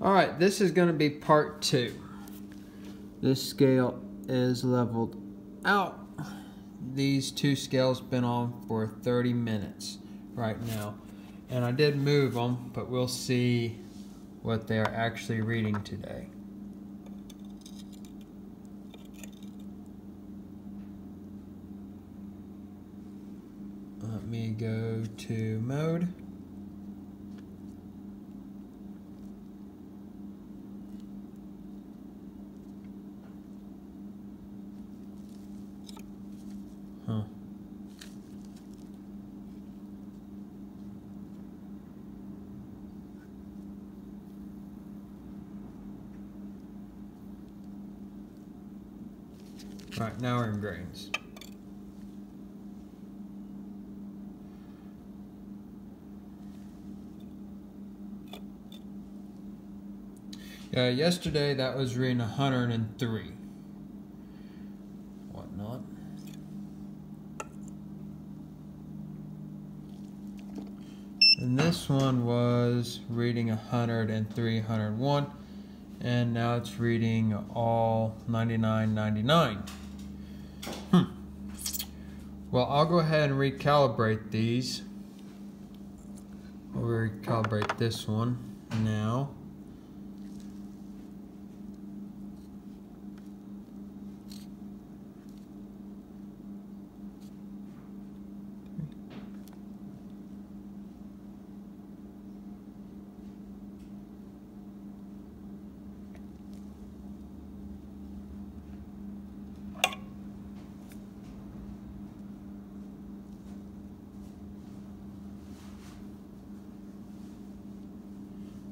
Alright, this is going to be part 2. This scale is leveled out. These two scales been on for 30 minutes right now. And I did move them, but we'll see what they are actually reading today. Let me go to mode. Huh. Right, now we're in grains. Yesterday that was reading 103. Whatnot. And this one was reading 103, 101. And now it's reading all 99.99. Well, I'll go ahead and recalibrate these. We'll recalibrate this one now.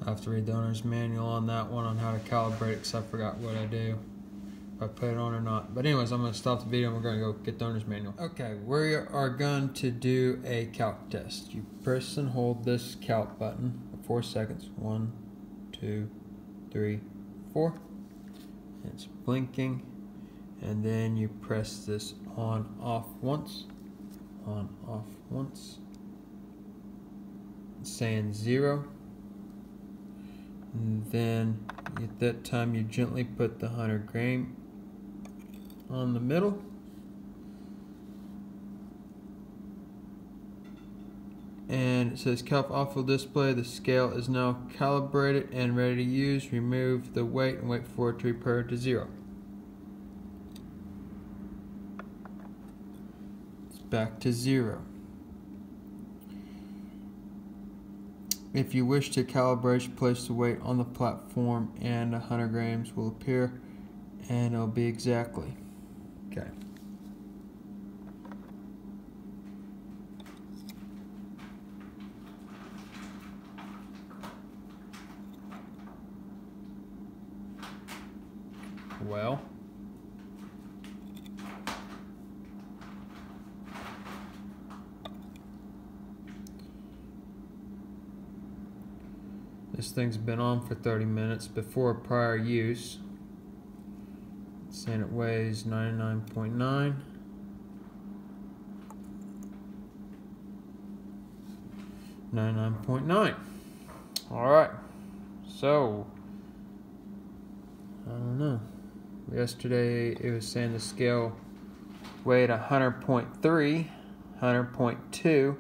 I have to read the owner's manual on that one on how to calibrate it because I forgot what I do, if I put it on or not. But anyways, I'm going to stop the video and we're going to go get the owner's manual. Okay, we are going to do a calc test. You press and hold this calc button for 4 seconds. 1, 2, 3, 4. It's blinking. And then you press this on, off once. On, off once. It's saying 0. And then at that time you gently put the 100 grain on the middle. And it says calc off will display. The scale is now calibrated and ready to use. Remove the weight and wait for it to repair to 0. It's back to 0. If you wish to calibrate, place the weight on the platform and 100 grams will appear and it'll be exactly. Okay. Well. This thing's been on for 30 minutes before prior use. It's saying it weighs 99.9. 99.9. Alright. So, I don't know. Yesterday it was saying the scale weighed 100.3, 100.2.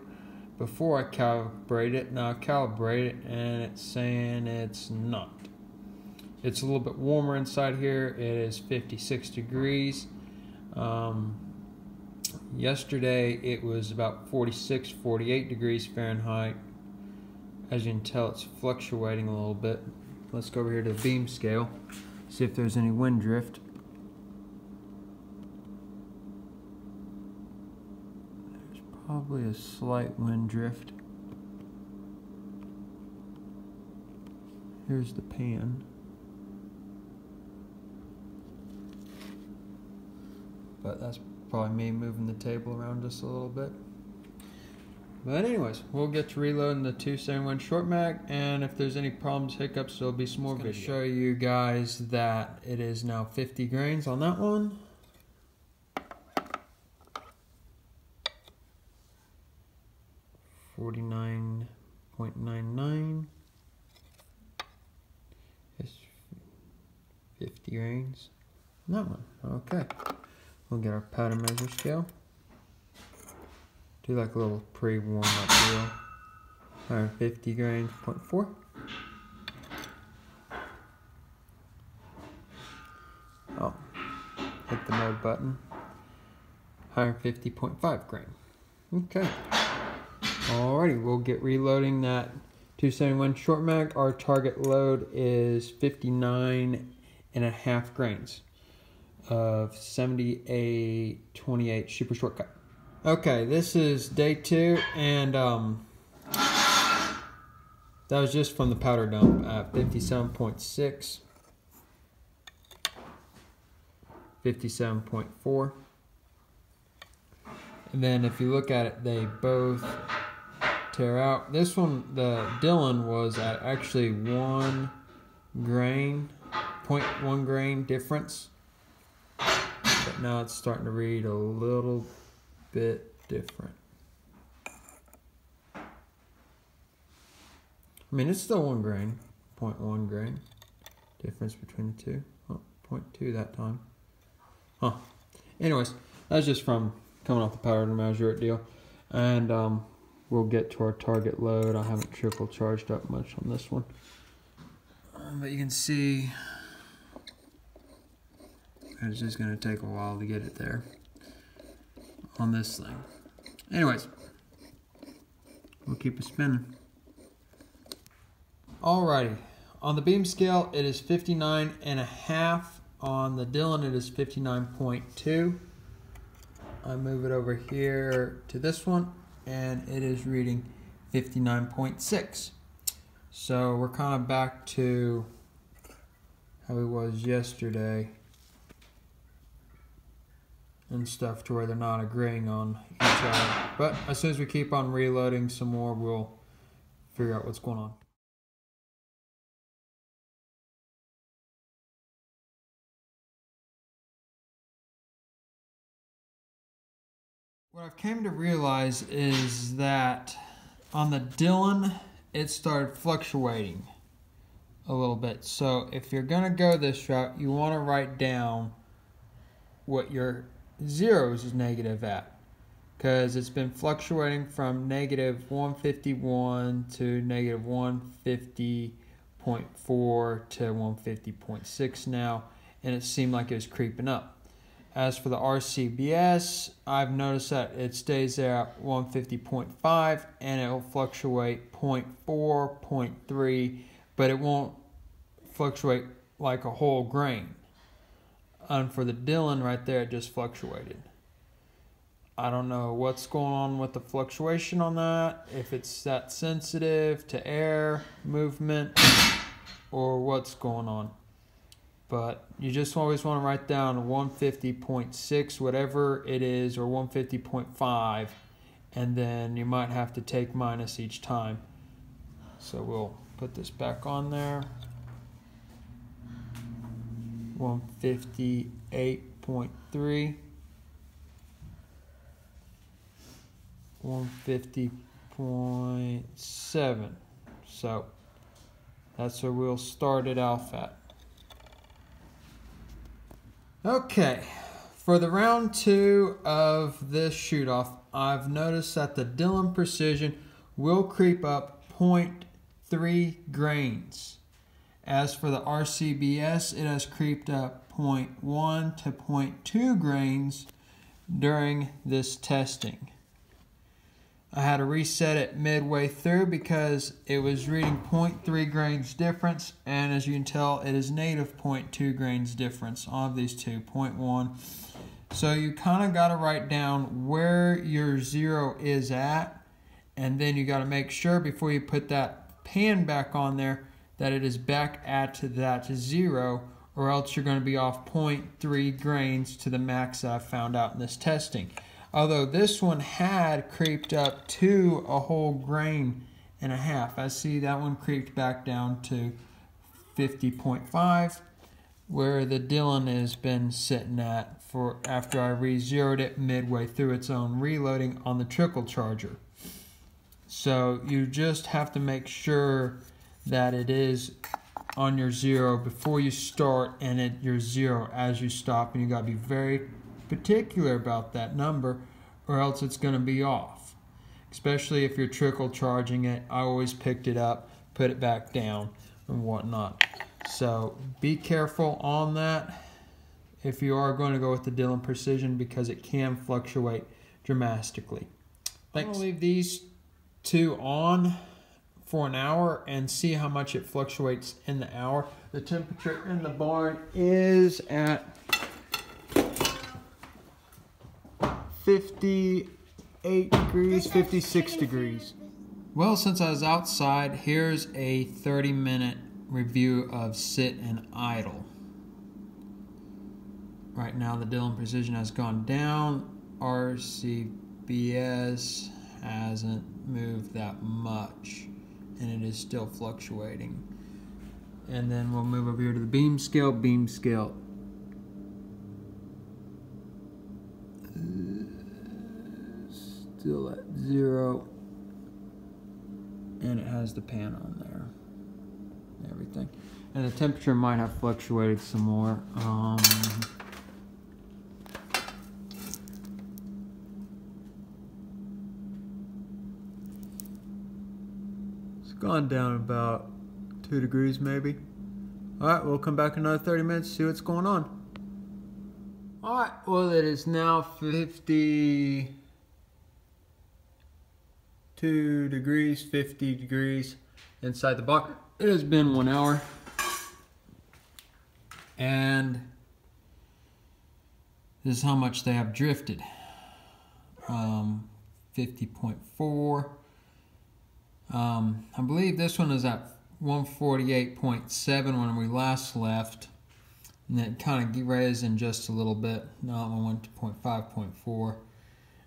Before I calibrate it. Now I calibrate it and it's saying it's not. It's a little bit warmer inside here. It is 56 degrees. Yesterday it was about 46, 48 degrees Fahrenheit. As you can tell, it's fluctuating a little bit. Let's go over here to the beam scale, see if there's any wind drift. Probably a slight wind drift. Here's the pan. But that's probably me moving the table around just a little bit. But anyways, we'll get to reloading the 271 short mag, and if there's any problems, hiccups, there'll be some more videos. Show you guys that it is now 50 grains on that one. 49.99, 50 grains. That one. Okay. We'll get our powder measure scale. Do like a little pre-warm up deal. 150 grains, 0.4. Oh, hit the mode button. 150.5 grain. Okay. Alrighty, we'll get reloading that 271 short mag. Our target load is 59.5 grains of 78.28 super shortcut. Okay, this is day 2, and that was just from the powder dump at 57.6, 57.4. And then if you look at it, they both tear out. This one, the Dillon, was at actually 1 grain, 0.1 grain difference. But now it's starting to read a little bit different. I mean, it's still 1 grain, 0.1 grain difference between the two. Oh, 0.2 that time. Huh. Anyways, that's just from coming off the powder measure it deal. And we'll get to our target load. I haven't trickle charged up much on this one. But you can see it's just going to take a while to get it there on this thing. Anyways, we'll keep it spinning. Alrighty, on the beam scale it is 59.5. On the Dillon it is 59.2. I move it over here to this one and it is reading 59.6. So we're kind of back to how it was yesterday and stuff, to where they're not agreeing on each other. But as soon as we keep on reloading some more, we'll figure out what's going on. What I've came to realize is that on the Dillon, it started fluctuating a little bit. So if you're going to go this route, you want to write down what your zeros is negative at, because it's been fluctuating from negative 151 to negative 150.4 to 150.6 now, and it seemed like it was creeping up. As for the RCBS, I've noticed that it stays there at 150.5 and it will fluctuate 0.4, 0.3, but it won't fluctuate like a whole grain. And for the Dillon right there, it just fluctuated. I don't know what's going on with the fluctuation on that, if it's that sensitive to air movement or what's going on. But you just always want to write down 150.6, whatever it is, or 150.5, and then you might have to take minus each time. So we'll put this back on there. 158.3, 150.7. So that's where we'll start it off at. Okay, for the round 2 of this shoot-off, I've noticed that the Dillon Precision will creep up 0.3 grains. As for the RCBS, it has creeped up 0.1 to 0.2 grains during this testing. I had to reset it midway through because it was reading 0.3 grains difference, and as you can tell, it is negative 0.2 grains difference on these two, 0.1. So you kind of got to write down where your zero is at, and then you got to make sure before you put that pan back on there that it is back at that zero, or else you're going to be off 0.3 grains to the max that I found out in this testing. Although this one had creeped up to a whole grain and a half. I see that one creeped back down to 50.5, where the Dillon has been sitting at for after I re-zeroed it midway through its own reloading on the trickle charger. So you just have to make sure that it is on your zero before you start and at your zero as you stop, and you got to be very particular about that number or else it's going to be off, especially if you're trickle charging it. I always picked it up, put it back down and whatnot, so be careful on that if you are going to go with the Dillon Precision, because it can fluctuate dramatically. Thanks. I'm going to leave these two on for an hour and see how much it fluctuates in the hour. The temperature in the barn is at 58 degrees, 56 degrees. Well, since I was outside, here's a 30-minute review of sit and idle. Right now the Dillon Precision has gone down. RCBS hasn't moved that much, and it is still fluctuating. And then we'll move over here to the beam scale. Beam scale still at 0, and it has the pan on there. Everything, and the temperature might have fluctuated some more. Gone down about 2 degrees maybe. Alright, we'll come back in another 30 minutes to see what's going on. Alright, well it is now 52 degrees, 50 degrees inside the barn. It has been 1 hour. And this is how much they have drifted. 50.4. I believe this one is at 148.7 when we last left, and it kind of risen just a little bit. Now I went to 5.4,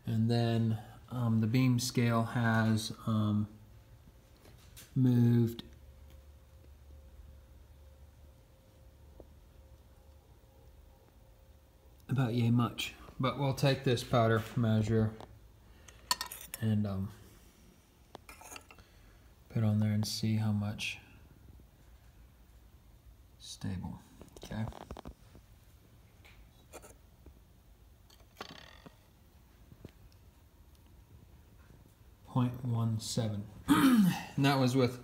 and then the beam scale has moved about yay much. But we'll take this powder measure and put on there and see how much stable. Okay. .17. And that was with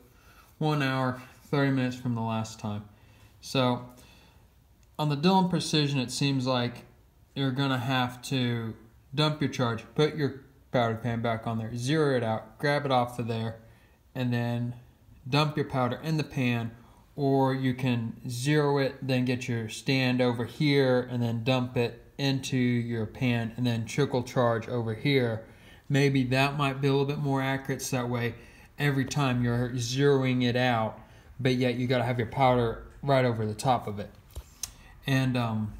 1 hour, 30 minutes from the last time. So on the Dillon Precision, it seems like you're gonna have to dump your charge, put your powder pan back on there, zero it out, grab it off of there, and then dump your powder in the pan, or you can zero it, then get your stand over here and then dump it into your pan and then trickle charge over here. Maybe that might be a little bit more accurate, so that way every time you're zeroing it out, but yet you gotta have your powder right over the top of it. And I'm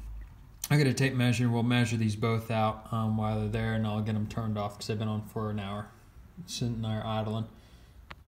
gonna take measure, we'll measure these both out while they're there, and I'll get them turned off because they've been on for an hour, sitting there idling.